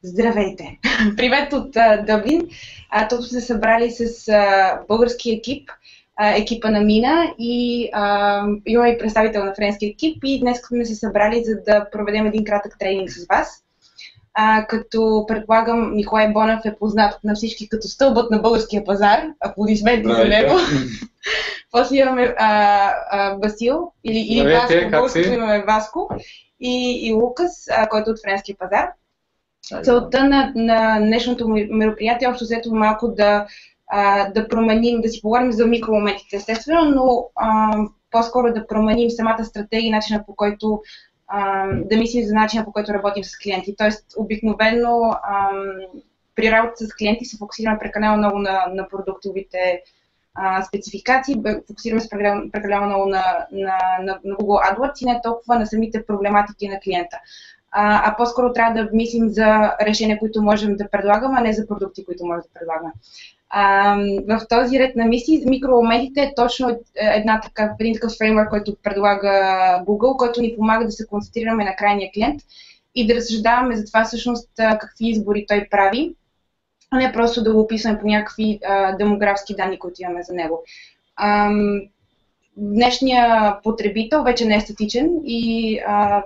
Здравейте! Привет от Дъблин. Тук сме се събрали с български екип, екипа на MENA и имаме и представител на френски екип и днес сме се събрали за да проведем един кратък тренинг с вас. Като предполагам Николай Бонев е познат на всички като стълбът на българския пазар. Аплодисменти за него. После имаме Басил или Васко, българското имаме Васко и Лукас, който е от френския пазар. Целта на днешното мероприятие общо взето малко да променим, да си поговорим за микромоментите, естествено, но по-скоро да променим самата стратегия, начина по който да мислим за начина по който работим с клиенти. Тоест, обикновено при работа с клиенти се фокусираме прекалено много на продуктовите спецификации, фокусираме се прекалено много на Google AdWords и не толкова на самите проблематики на клиента. А по-скоро трябва да мислим за решения, които можем да предлагаме, а не за продукти, които можем да предлагаме. В този ред на мисли, микромоментите е точно един такъв фреймворк, който предлага Google, който ни помага да се концентрираме на крайния клиент и да разсъждаваме за това всъщност какви избори той прави, а не просто да го описваме по някакви демографски данни, които имаме за него. Днешният потребител вече не е статичен и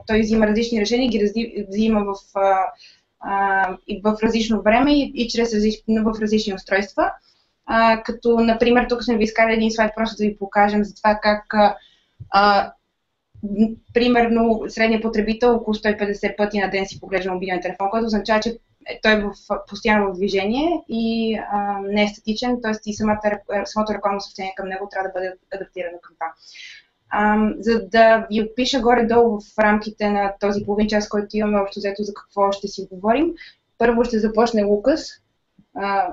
той взима различни решения, ги взима в различно време и в различни устройства. Като, например, тук сме ви изкарали един слайд, просто да ви покажем за това как примерно средният потребител около 150 пъти на ден си поглежда мобилен телефон, което означава, че той е постоянно в движение и не е статичен, т.е. и самото рекламно съобщение към него трябва да бъде адаптирано към това. За да ви опиша горе-долу в рамките на този половин час, който имаме общо взето за какво ще си говорим, първо ще започне Лукас.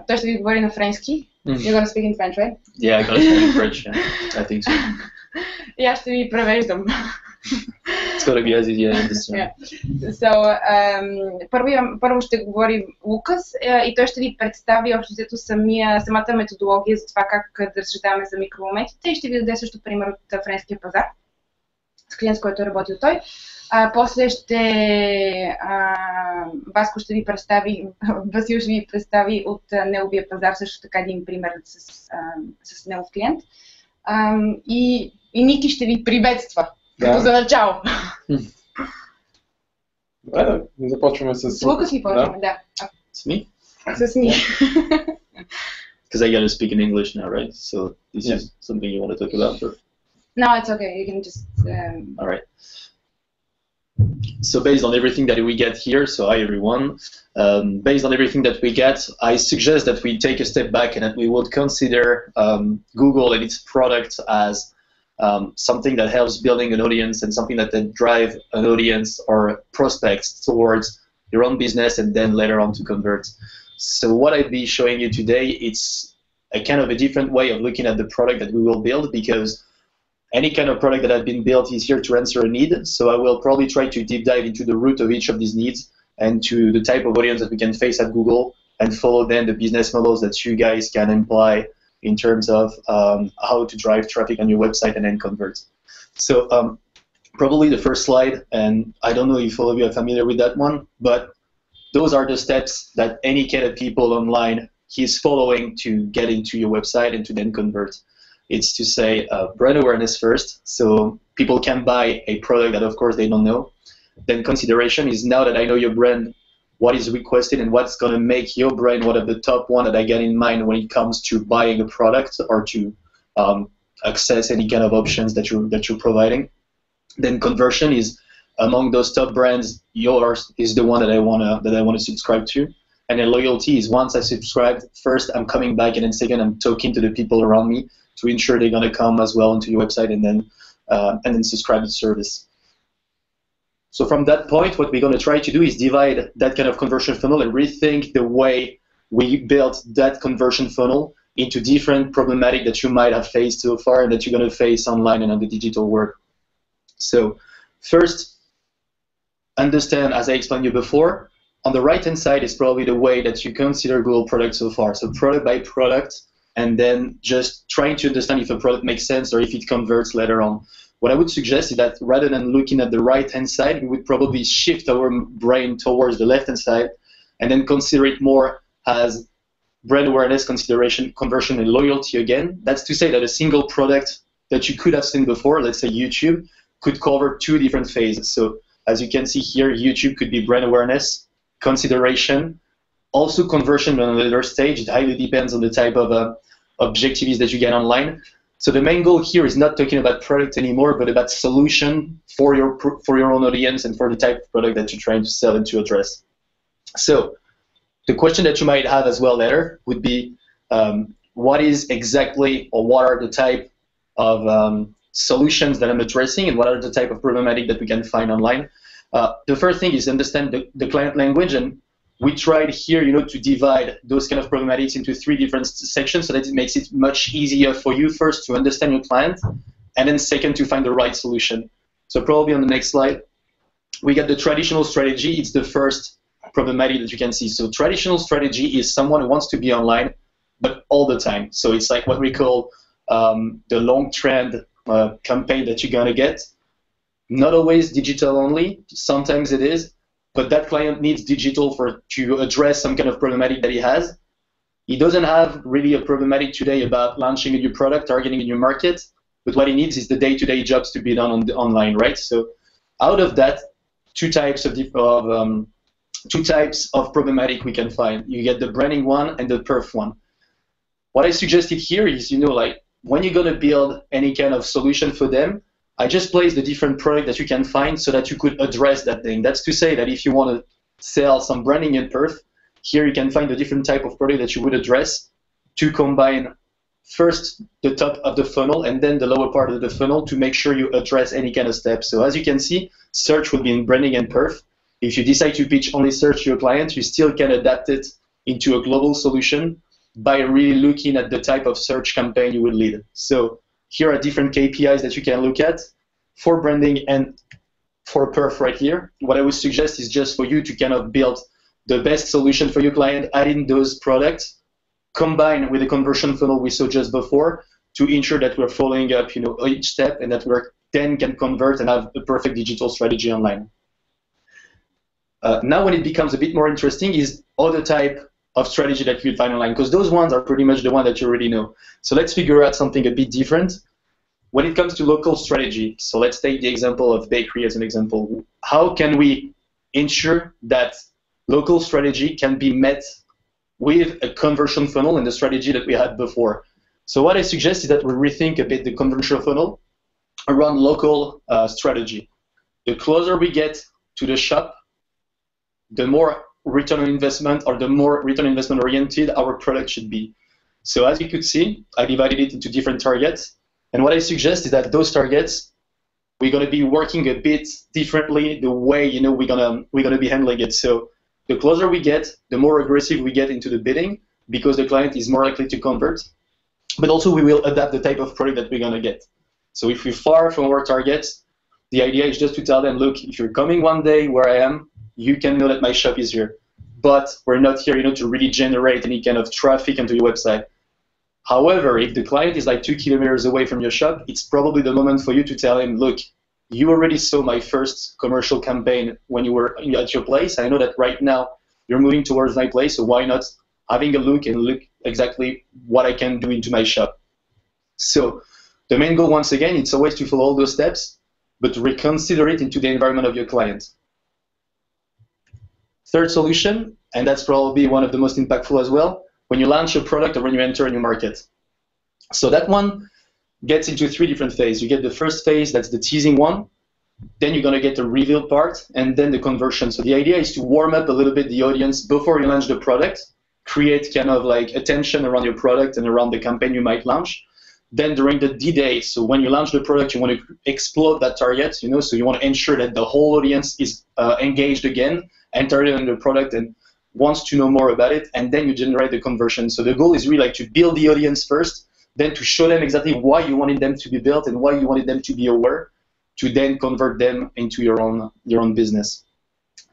Той ще ви говори на френски. You're gonna speak in French, right? Yeah, I'm gonna speak in French, yeah. I think so. И аз ще ви превеждам. It's gonna be as easy as this. Yeah. So, първо ще говори Лукас и той ще ви представи общо взето самата методология за това как да разсъждаваме за микромоментите и ще ви даде също пример от френския пазар с клиент, с който е работил той. После Васко ще ви представи, Басил ще ви представи от неговия пазар също така един пример с негов клиент. И Ники ще ви приветства. Като за начало. Добре, да започваме с Лукас ли почваме, да. С me? С ни. Because I gotta speak in English now, right? So this is something you want to talk about? Or? No, it's okay. You can just... All right. So based on everything that we get here, so hi everyone, based on everything that we get, I suggest that we take a step back and that we would consider Google and its product as something that helps building an audience and something that then drive an audience or prospects towards your own business and then later on to convert. So what I'll be showing you today, it's a kind of a different way of looking at the product that we will build, because any kind of product that has been built is here to answer a need. So I will probably try to deep dive into the root of each of these needs and to the type of audience that we can face at Google and follow then the business models that you guys can imply in terms of how to drive traffic on your website and then convert. So probably the first slide, and I don't know if all of you are familiar with that one, but those are the steps that any kind of people online is following to get into your website and to then convert. It's to say brand awareness first, so people can buy a product that of course they don't know. Then consideration is, now that I know your brand, what is requested and what's going to make your brand one of the top one that I get in mind when it comes to buying a product or to access any kind of options that you're providing. Then conversion is, among those top brands, yours is the one that I want to subscribe to. And then loyalty is, once I subscribed, first I'm coming back, and then second I'm talking to the people around me to ensure they're going to come as well into your website and then subscribe to the service. So from that point, what we're going to try to do is divide that kind of conversion funnel and rethink the way we built that conversion funnel into different problematic that you might have faced so far and that you're going to face online and on the digital world. So first, understand, as I explained you before, on the right-hand side is probably the way that you consider Google products so far. So product by product, and then just trying to understand if a product makes sense or if it converts later on. What I would suggest is that rather than looking at the right-hand side, we would probably shift our brain towards the left-hand side and then consider it more as brand awareness, consideration, conversion, and loyalty again. That's to say that a single product that you could have seen before, let's say YouTube, could cover two different phases. So as you can see here, YouTube could be brand awareness, consideration, also conversion on another stage. It highly depends on the type of objectives that you get online. So the main goal here is not talking about product anymore, but about solution for your own audience and for the type of product that you're trying to sell and to address. So the question that you might have as well later would be, what is exactly, or what are the type of solutions that I'm addressing, and what are the type of problematic that we can find online? The first thing is understand the client language, and we tried here, to divide those kind of problematics into three different sections so that it makes it much easier for you first to understand your client, and then second to find the right solution. So probably on the next slide, we get the traditional strategy. It's the first problematic that you can see. So traditional strategy is someone who wants to be online, but all the time. So it's like what we call the long trend campaign that you're gonna get. Not always digital only, sometimes it is, but that client needs digital to address some kind of problematic that he has. He doesn't have really a problematic today about launching a new product, targeting a new market, but what he needs is the day-to-day jobs to be done online, right? So out of that, two types of problematic we can find. You get the branding one and the perf one. What I suggested here is, like when you're gonna build any kind of solution for them, I just placed the different product that you can find so that you could address that thing. That's to say that if you want to sell some branding and perf, here you can find the different type of product that you would address to combine first the top of the funnel and then the lower part of the funnel to make sure you address any kind of step. So as you can see, search would be in branding and perf. If you decide to pitch only search to your client, you still can adapt it into a global solution by really looking at the type of search campaign you would lead. So here are different KPIs that you can look at for branding and for perf right here. What I would suggest is just for you to kind of build the best solution for your client, add in those products, combine with the conversion funnel we saw just before to ensure that we're following up each step and that we then can convert and have a perfect digital strategy online. Now when it becomes a bit more interesting is other type of strategy that you find online, because those ones are pretty much the one that you already know. So let's figure out something a bit different. When it comes to local strategy, so let's take the example of bakery as an example. How can we ensure that local strategy can be met with a conversion funnel and the strategy that we had before? So what I suggest is that we rethink a bit the conversion funnel around local strategy. The closer we get to the shop, the more return on investment, or the more return on investment oriented our product should be. So as you could see, I divided it into different targets, and what I suggest is that those targets, we're going to be working a bit differently the way we're gonna be handling it. So the closer we get, the more aggressive we get into the bidding, because the client is more likely to convert, but also we will adapt the type of product that we're going to get. So if we're far from our targets, the idea is just to tell them, look, if you're coming one day where I am, you can know that my shop is here. But we're not here, to really generate any kind of traffic onto your website. However, if the client is like 2 kilometers away from your shop, it's probably the moment for you to tell him, look, you already saw my first commercial campaign when you were at your place. I know that right now you're moving towards my place, so why not having a look and look exactly what I can do into my shop. So the main goal, once again, it's always to follow all those steps, but reconsider it into the environment of your client. Third solution, and that's probably one of the most impactful as well, when you launch a product or when you enter a new market. So that one gets into 3 different phases. You get the first phase, that's the teasing one. Then you're going to get the reveal part, and then the conversion. So the idea is to warm up a little bit the audience before you launch the product, create kind of like attention around your product and around the campaign you might launch. Then during the D-Day, so when you launch the product, you want to explode that target, so you want to ensure that the whole audience is engaged again, entered in the product and wants to know more about it, and then you generate the conversion. So the goal is really like to build the audience first, then to show them exactly why you wanted them to be built and why you wanted them to be aware, to then convert them into your own business.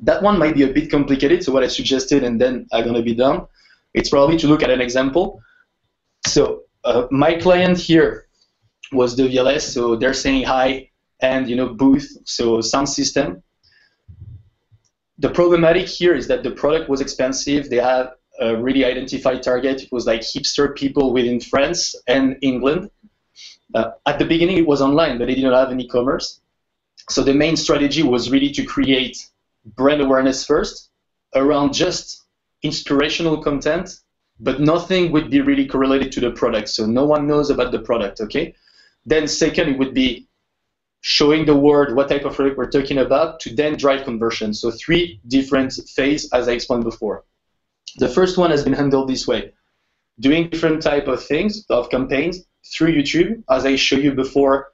That one might be a bit complicated, so what I suggested, and then I'm going to be done, it's probably to look at an example. So my client here was the VLS, so they're saying hi, and booth, so sound system. the problematic here is that the product was expensive. They had a really identified target. It was like hipster people within France and England. At the beginning, it was online, but they didn't have any e-commerce. So the main strategy was really to create brand awareness first around just inspirational content, but nothing would be really correlated to the product. So no one knows about the product, okay? Then second, it would be showing the world what type of product we're talking about to then drive conversion. So 3 different phases, as I explained before. The first one has been handled this way. Doing different type of things, of campaigns, through YouTube, as I showed you before.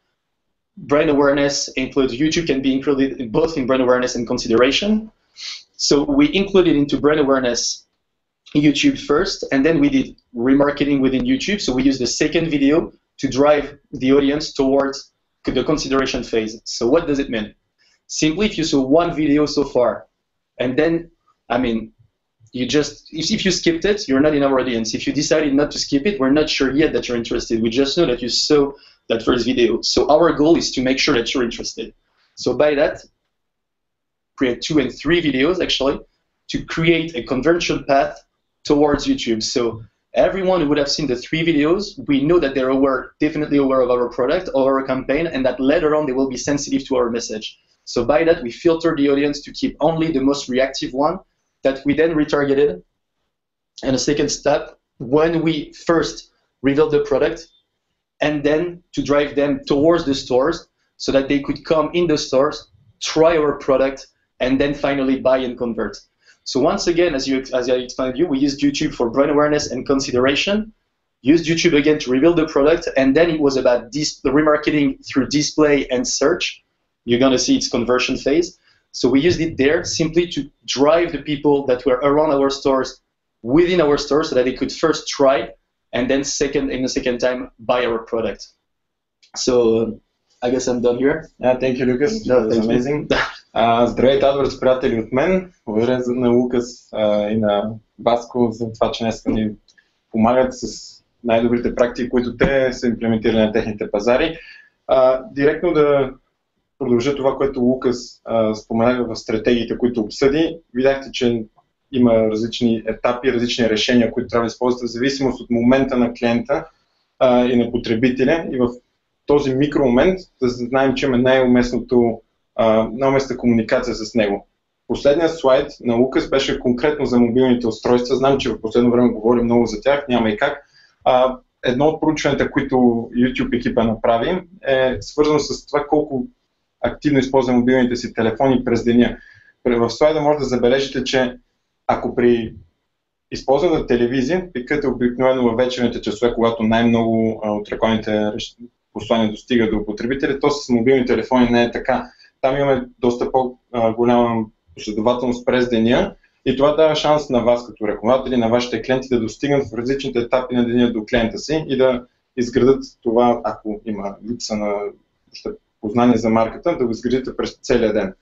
Brand awareness includes, YouTube can be included both in brand awareness and consideration. So we included into brand awareness YouTube first, and then we did remarketing within YouTube. So we used the second video to drive the audience towards the consideration phase. So what does it mean? Simply, if you saw one video so far, and then, I mean, you just, if you skipped it, you're not in our audience. If you decided not to skip it, we're not sure yet that you're interested. We just know that you saw that first video. So our goal is to make sure that you're interested. So by that, create 2 and 3 videos actually to create a conversion path towards YouTube. So everyone who would have seen the 3 videos, we know that they're aware, definitely aware of our product or our campaign, and that later on they will be sensitive to our message. So by that, we filter the audience to keep only the most reactive one that we then retargeted. And a second step, when we first reveal the product, and then to drive them towards the stores so that they could come in the stores, try our product, and then finally buy and convert. So once again, as I explained to you, we used YouTube for brand awareness and consideration, used YouTube again to reveal the product, and then it was about the remarketing through display and search. You're going to see its conversion phase. So we used it there simply to drive the people that were around our stores within our stores so that they could first try and then in the second time buy our product. So I guess I'm done here. Yeah, thank you, Lucas. That was amazing. Здравейте, AdWords приятели от мен. Благодаря на Лукас и на Баско за това, че днес ни помагат с най-добрите практики, които те са имплементирали на техните пазари. Директно да продължа това, което Лукас спомена в стратегиите, които обсъди. Видяхте, че има различни етапи, различни решения, които трябва да използвате в зависимост от момента на клиента и на потребителя. И в този микромомент да знаем, че има най-уместната комуникация с него. Последният слайд на Лукас беше конкретно за мобилните устройства. Знам, че в последно време говорим много за тях, няма и как. Едно от проучванията, които YouTube екипа направи, е свързано с това колко активно използва мобилните си телефони през деня. В слайда може да забележите, че ако при използване на телевизия, пикът е обикновено във вечерните часове, когато най-много от рекламните послания достига до потребители, то с мобилни телефони не е така. Там имаме доста по-голяма последователност през деня и това дава шанс на вас като рекламодатели, на вашите клиенти да достигнат в различните етапи на деня до клиента си и да изградат това, ако има липса на познание за марката, да го изградите през целия ден.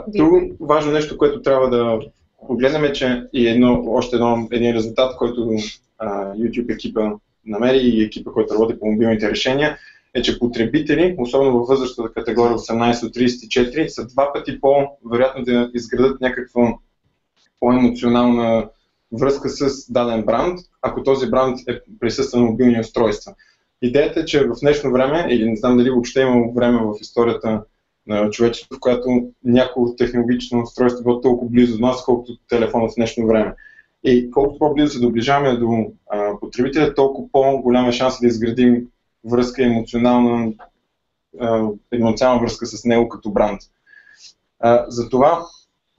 Друго важно нещо, което трябва да погледнем е, че и един резултат, който YouTube екипа намери и екипа, който работи по мобилните решения, е, че потребители, особено във възрастовата категория 18-34, са 2 пъти по-вероятно да изградат някаква по-емоционална връзка с даден бранд, ако този бранд е присъства на мобилни устройства. Идеята е, че в днешно време, или не знам дали въобще има време в историята на човечеството, в която някакво технологично устройство е било толкова близо до нас, колкото телефона в днешно време. И колкото по-близо се доближаваме до потребителя, толкова по-голяма шанс да изградим връзка, емоционална връзка с него като бранд. Затова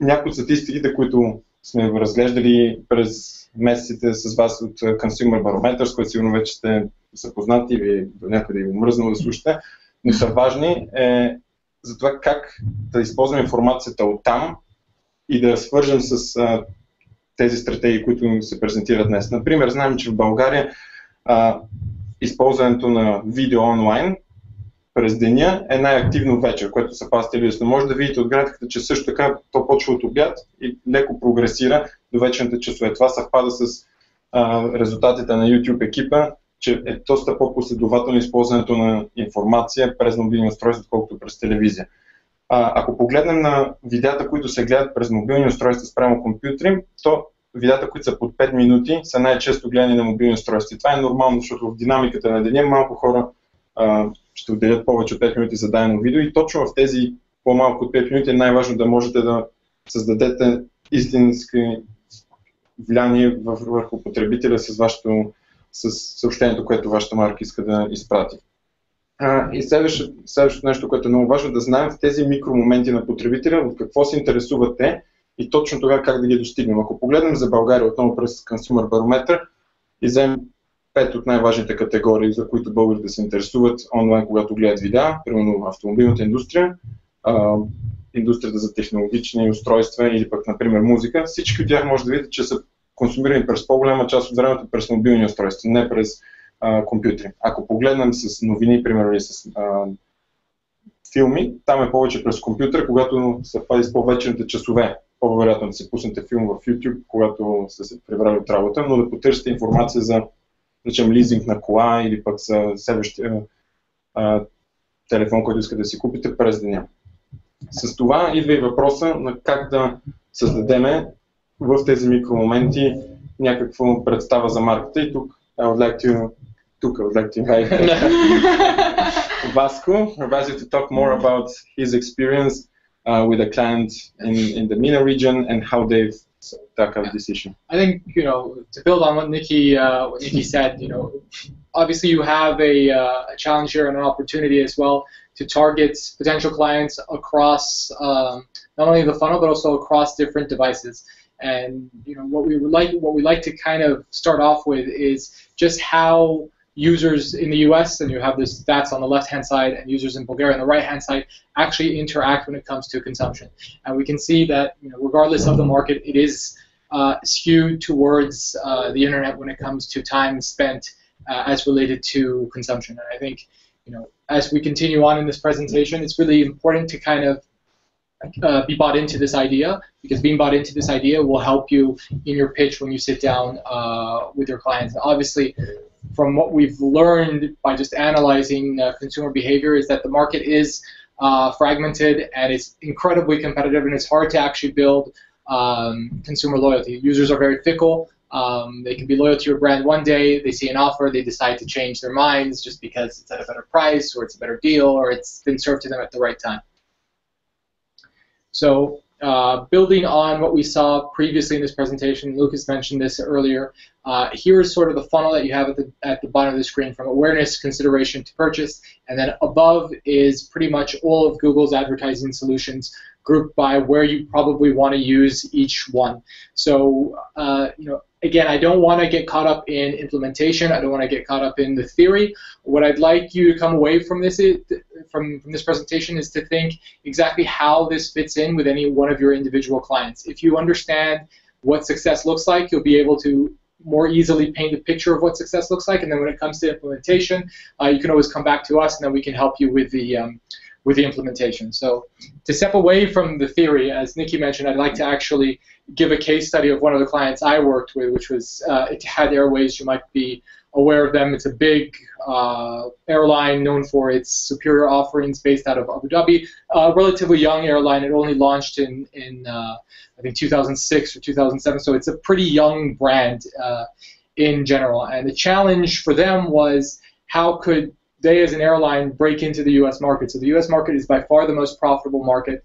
някои от статистиките, които сме разглеждали през месеците с вас от Consumer Barometer, с които сигурно вече сте запознати или до някъде ви мръзнало да слушате, но са важни за това как да използваме информацията от там и да свържем с тези стратегии, които се презентират днес. Например, знаем, че в България използването на видео онлайн през деня е най-активно вечер, което са пазите телевизията. Може да видите от графиката, че също така то почва от обяд и леко прогресира до вечерните часове. Това съвпада с резултатите на YouTube екипа, че е доста по-последователно използването на информация през мобилни устройства, отколкото през телевизия. Ако погледнем на видеята, които се гледат през мобилни устройства спрямо компютри, то видеята, които са под 5 минути, са най-често гледани на мобилни устройства. И това е нормално, защото в динамиката на деня малко хора ще отделят повече от 5 минути за дадено видео и точно в тези по-малко от 5 минути е най-важно да можете да създадете истински влияние върху потребителя с съобщението, което вашата марка иска да изпрати. И следващото нещо, което е много важно, да знаем в тези микромоменти на потребителя от какво се интересуват те и точно тогава как да ги достигнем. Ако погледнем за България отново през Consumer Barometer и вземем 5 от най-важните категории, за които българите се интересуват онлайн, когато гледат видеа, примерно автомобилната индустрия, индустрията за технологични устройства или пък, например, музика, всички от тях може да видите, че са консумирани през по-голяма част от времето през мобилни устройства, не през компютри. Ако погледнем с новини, примерно, или с филми, там е повече през компютър, когато съвпади с по-вечерните часове. По-вероятно да се пуснете филм в YouTube, когато сте се прибрали от работа, но да потърсите информация за, лизинг на кола или пък за следващия телефон, който искате да си купите през деня. С това идва и въпроса на как да създадеме в тези микромоменти някаква представа за марката. И тук I would like to invite Vasco to talk more about his experience with a client in the MENA region and how they've tackled this issue. I think, to build on what Nikki said, obviously you have a challenge here and an opportunity as well to target potential clients across not only the funnel but also across different devices. And what we like to kind of start off with is just how users in the US, and you have the stats on the left-hand side, and users in Bulgaria on the right-hand side actually interact when it comes to consumption. And we can see that regardless of the market, it is skewed towards the internet when it comes to time spent as related to consumption. And I think as we continue on in this presentation, it's really important to kind of be bought into this idea, because being bought into this idea will help you in your pitch when you sit down with your clients. And obviously, from what we've learned by just analyzing consumer behavior is that the market is fragmented and it's incredibly competitive, and it's hard to actually build consumer loyalty. Users are very fickle. They can be loyal to your brand one day, they see an offer, they decide to change their minds just because it's at a better price or it's a better deal or it's been served to them at the right time. So building on what we saw previously in this presentation, Lucas mentioned this earlier, here is sort of the funnel that you have at the bottom of the screen, from awareness, consideration to purchase, and then above is pretty much all of Google's advertising solutions grouped by where you probably want to use each one. So, again, I don't want to get caught up in implementation. I don't want to get caught up in the theory. What I'd like you to come away from this presentation is to think exactly how this fits in with any one of your individual clients. If you understand what success looks like, you'll be able to more easily paint a picture of what success looks like. And then when it comes to implementation, you can always come back to us, and then we can help you with the implementation. So to step away from the theory, as Nikki mentioned, I'd like to actually give a case study of one of the clients I worked with, which was Etihad Airways. You might be aware of them. It's a big airline known for its superior offerings based out of Abu Dhabi. A relatively young airline. It only launched in I think 2006 or 2007, so it's a pretty young brand in general. And the challenge for them was how could they as an airline break into the U.S. market. So the U.S. market is by far the most profitable market.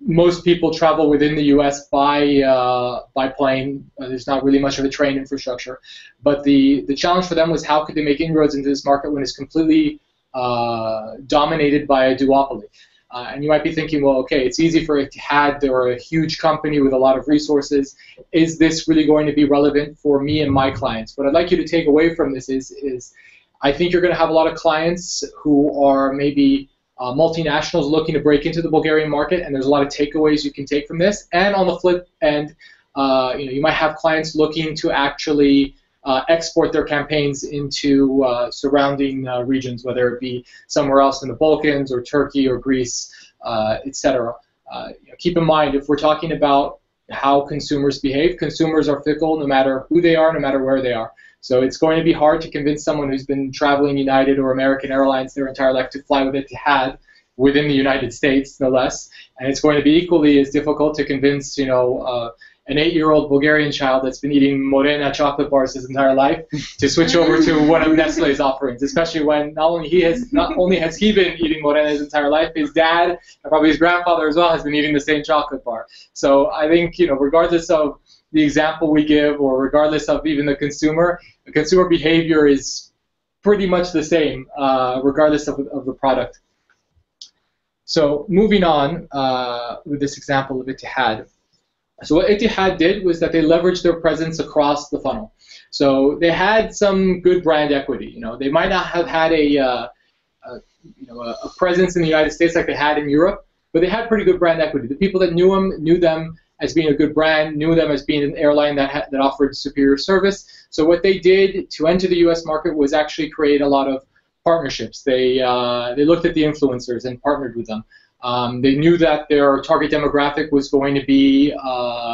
Most people travel within the U.S. by plane. There's not really much of a train infrastructure. But the challenge for them was how could they make inroads into this market when it's completely dominated by a duopoly. And you might be thinking, well, okay, it's easy for Etihad. They're a huge company with a lot of resources. Is this really going to be relevant for me and my clients? What I'd like you to take away from this is I think you're going to have a lot of clients who are maybe multinationals looking to break into the Bulgarian market, and there's a lot of takeaways you can take from this. And on the flip end, you might have clients looking to actually export their campaigns into surrounding regions, whether it be somewhere else in the Balkans or Turkey or Greece, etc. Keep in mind, if we're talking about how consumers behave, consumers are fickle no matter who they are, no matter where they are. So it's going to be hard to convince someone who's been traveling United or American Airlines their entire life to fly with Etihad within the United States, no less. And it's going to be equally as difficult to convince, you know, an 8-year-old Bulgarian child that's been eating Morena chocolate bars his entire life to switch over to one of Nestle's offerings, especially when not only has he been eating Morena his entire life, his dad and probably his grandfather as well has been eating the same chocolate bar. So I think, you know, regardless of the example we give or regardless of even the consumer behavior is pretty much the same, regardless of the product. So moving on with this example of Etihad. So what Etihad did was that they leveraged their presence across the funnel. So they had some good brand equity. You know, they might not have had a presence in the United States like they had in Europe, but they had pretty good brand equity. The people that knew them as being a good brand, knew them as being an airline that offered superior service. So what they did to enter the U.S. market was actually create a lot of partnerships. They looked at the influencers and partnered with them. They knew that their target demographic was going to be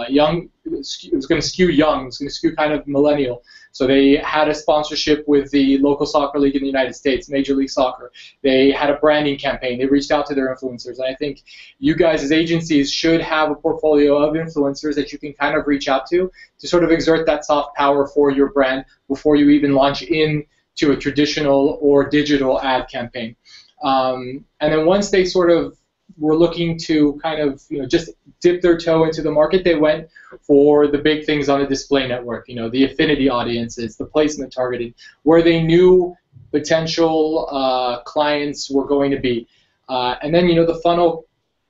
young. It was going to skew young. It was going to skew kind of millennial. So they had a sponsorship with the local soccer league in the United States, Major League Soccer. They had a branding campaign. They reached out to their influencers. And I think you guys as agencies should have a portfolio of influencers that you can kind of reach out to sort of exert that soft power for your brand before you even launch into a traditional or digital ad campaign. And then once they sort of were looking to kind of, you know, just dip their toe into the market, they went for the big things on the display network, you know, the affinity audiences, the placement targeting, where they knew potential clients were going to be. And then, you know, the funnel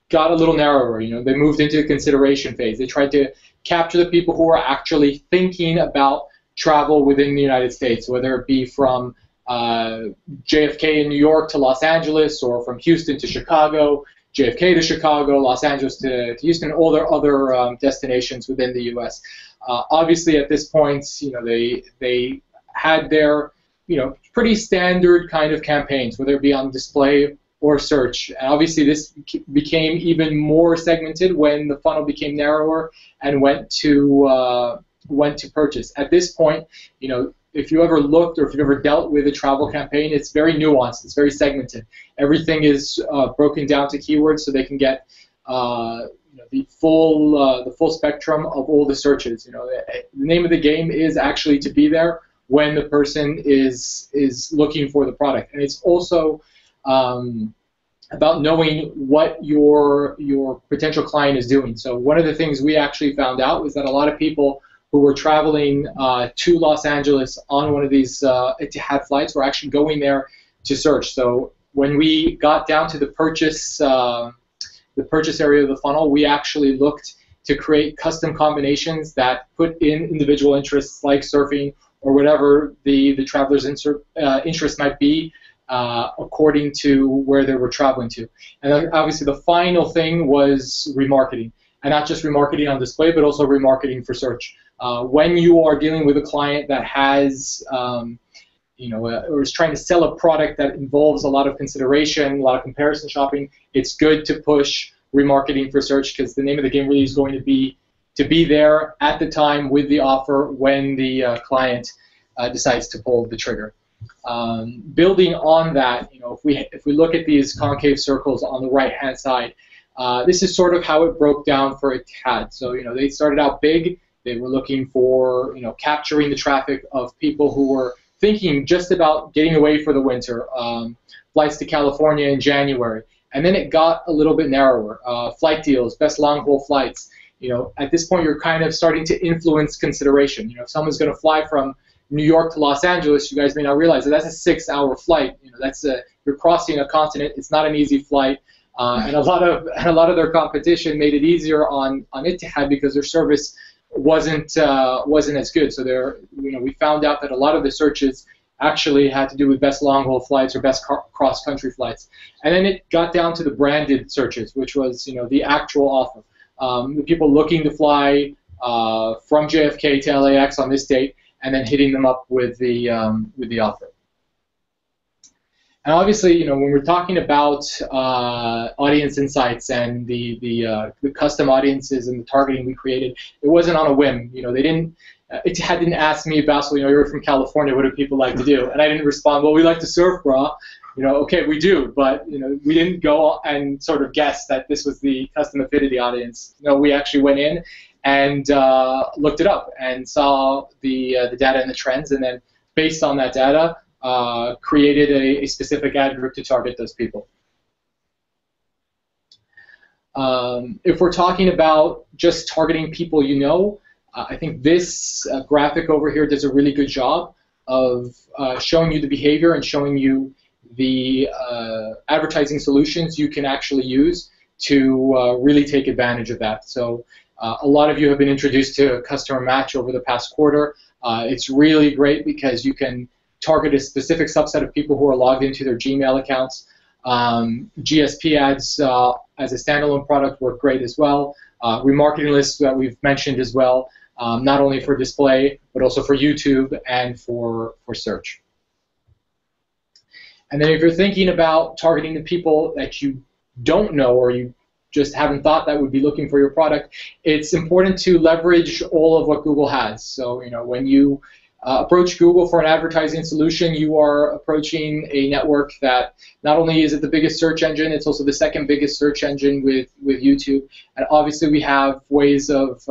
got a little narrower. You know, they moved into the consideration phase. They tried to capture the people who were actually thinking about travel within the United States, whether it be from JFK in New York to Los Angeles, or from Houston to Chicago, JFK to Chicago, Los Angeles to Houston, all their other destinations within the U.S. Obviously, at this point, you know, they had their, you know, pretty standard kind of campaigns, whether it be on display or search. And obviously, this became even more segmented when the funnel became narrower and went to purchase. At this point, you know, if you ever looked or if you've ever dealt with a travel campaign, it's very nuanced. It's very segmented. Everything is broken down to keywords so they can get you know, the full spectrum of all the searches. You know, the name of the game is actually to be there when the person is looking for the product, and it's also about knowing what your potential client is doing. So one of the things we actually found out was that a lot of people who were traveling to Los Angeles on one of these Etihad flights were actually going there to search. So when we got down to the purchase area of the funnel, we actually looked to create custom combinations that put in individual interests like surfing or whatever the traveler's interest might be according to where they were traveling to. And then obviously the final thing was remarketing, and not just remarketing on display, but also remarketing for search. When you are dealing with a client that has, you know, or is trying to sell a product that involves a lot of consideration, a lot of comparison shopping, it's good to push remarketing for search, because the name of the game really is going to be there at the time with the offer when the client decides to pull the trigger. Building on that, you know, if we look at these concave circles on the right-hand side, this is sort of how it broke down for Etihad. So, you know, they started out big. They were looking for, you know, capturing the traffic of people who were thinking just about getting away for the winter, flights to California in January. And then it got a little bit narrower. Flight deals, best long-haul flights. You know, at this point, you're kind of starting to influence consideration. You know, if someone's going to fly from New York to Los Angeles, you guys may not realize that that's a 6-hour flight. You know, you're crossing a continent. It's not an easy flight. And a lot of their competition made it easier on Etihad because their service wasn't as good. So you know, we found out that a lot of the searches actually had to do with best long-haul flights or best cross-country flights. And then it got down to the branded searches, which was, you know, the actual offer. The people looking to fly from JFK to LAX on this date, and then hitting them up with the offer. And obviously, you know, when we're talking about audience insights and the custom audiences and the targeting we created, it wasn't on a whim. You know, Etihad didn't ask me, Bassil, you know, you're from California, what do people like to do? And I didn't respond, well, we like to surf, brah. okay, we do, but we didn't go and sort of guess that this was the custom affinity audience. No, we actually went in and looked it up and saw the data and the trends, and then based on that data, created a specific ad group to target those people. If we're talking about just targeting people I think this graphic over here does a really good job of showing you the behavior and showing you the advertising solutions you can actually use to really take advantage of that. So a lot of you have been introduced to Customer Match over the past quarter. It's really great because you can target a specific subset of people who are logged into their Gmail accounts. GSP ads as a standalone product work great as well. Remarketing lists that we've mentioned as well, not only for display, but also for YouTube and for search. And then if you're thinking about targeting the people that you don't know or you just haven't thought that would be looking for your product, it's important to leverage all of what Google has. So when you approach Google for an advertising solution, you are approaching a network that not only is it the biggest search engine, it's also the second biggest search engine with YouTube. And obviously we have ways of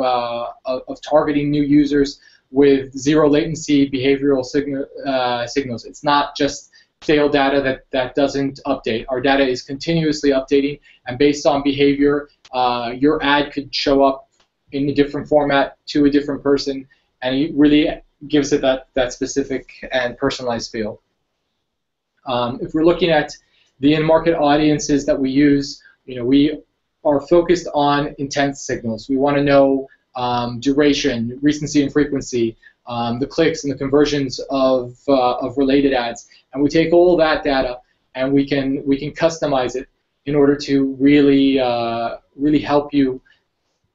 targeting new users with zero latency behavioral signals. It's not just stale data that doesn't update. Our data is continuously updating, and based on behavior, your ad could show up in a different format to a different person, and it really gives it that specific and personalized feel. If we're looking at the in-market audiences that we use, we are focused on intent signals. We want to know duration, recency and frequency, the clicks and the conversions of related ads, and we take all that data and we can customize it in order to really really help you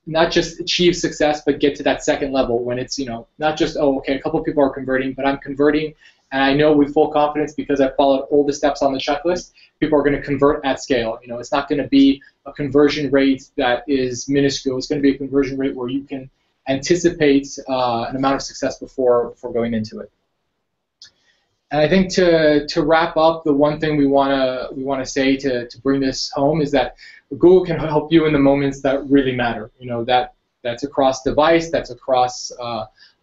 not just achieve success, but get to that second level when it's not just okay, a couple of people are converting, but I'm converting, and I know with full confidence because I followed all the steps on the checklist, people are going to convert at scale. It's not going to be a conversion rate that is minuscule. It's going to be a conversion rate where you can anticipate an amount of success before going into it. And I think to wrap up, the one thing we want to say to bring this home is that Google can help you in the moments that really matter. That's across device, that's across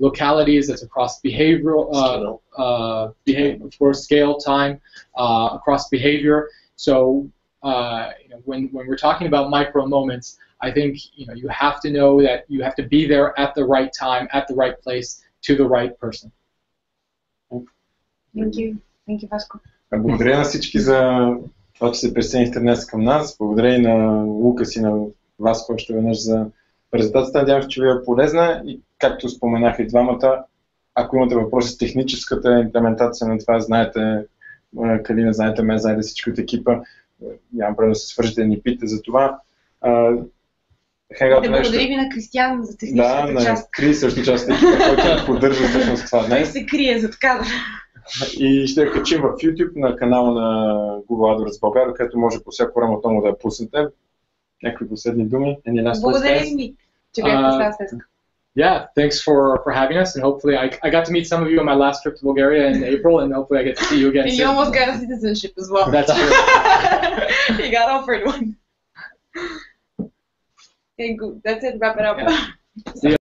localities, that's across behavioral for scale, time, across behavior. So when we're talking about micro moments, I think you have to know that you have to be there at the right time, at the right place, to the right person. Thank you. Thank you, Vasco. Благодаря на всички за това, че се присъединихте днес към нас. Благодаря и на Лукас и на Васко още веднъж за презентацията. Надявам се, че ви е полезна и както споменах и двамата, ако имате въпроси с техническата имплементация на това, знаете Калина, знаете мен, знаете всички от екипа. Нямам право да се свържете и ни питате за това. Да благодарим ви на Кристиан за техническата част. Да, на Кри също част от екипа, който поддържа всъщност това днес. Той се крие зад кадър. И ще я качим в YouTube на канала на Google AdWords България, където може по всяко време отново да я пуснете. Някакви последни думи. Благодарим ви, че бяхте с нас. Yeah, thanks for having us, and hopefully I got to meet some of you on my last trip to Bulgaria in April, and hopefully I get to see you again soon. And you almost got a citizenship as well. That's true. You got offered one. Okay, good. That's it. Wrap it up. Yeah.